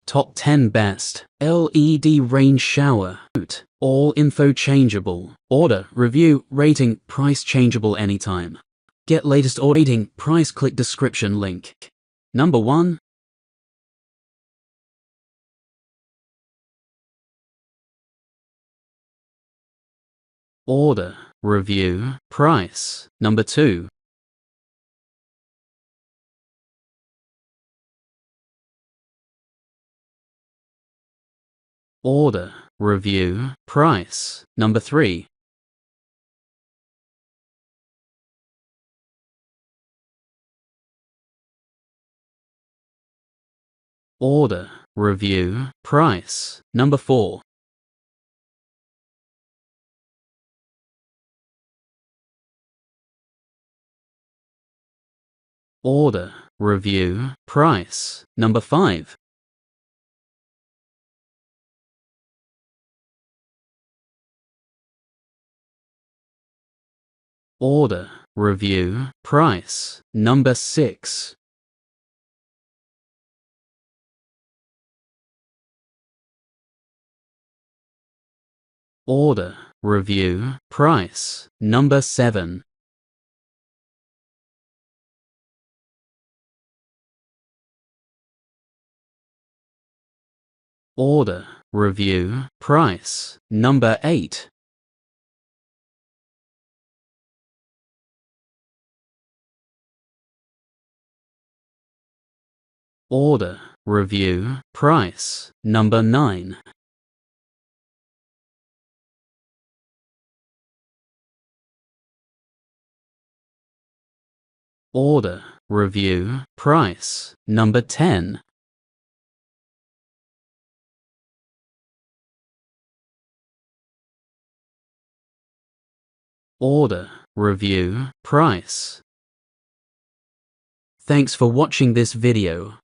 Top 10 Best LED Rain Shower. All info changeable. Order, review, rating, price changeable anytime. Get latest order rating, price, click description link. Number 1. Order, review, price. Number 2. Order, review, price. Number 3. Order, review, price. Number 4. Order, review, price. Number 5. Order, review, price. Number 6. Order, review, price. Number 7. Order, review, price. Number 8. Order, review, price. Number 9. Order, review, price. Number 10. Order, review, price. Thanks for watching this video.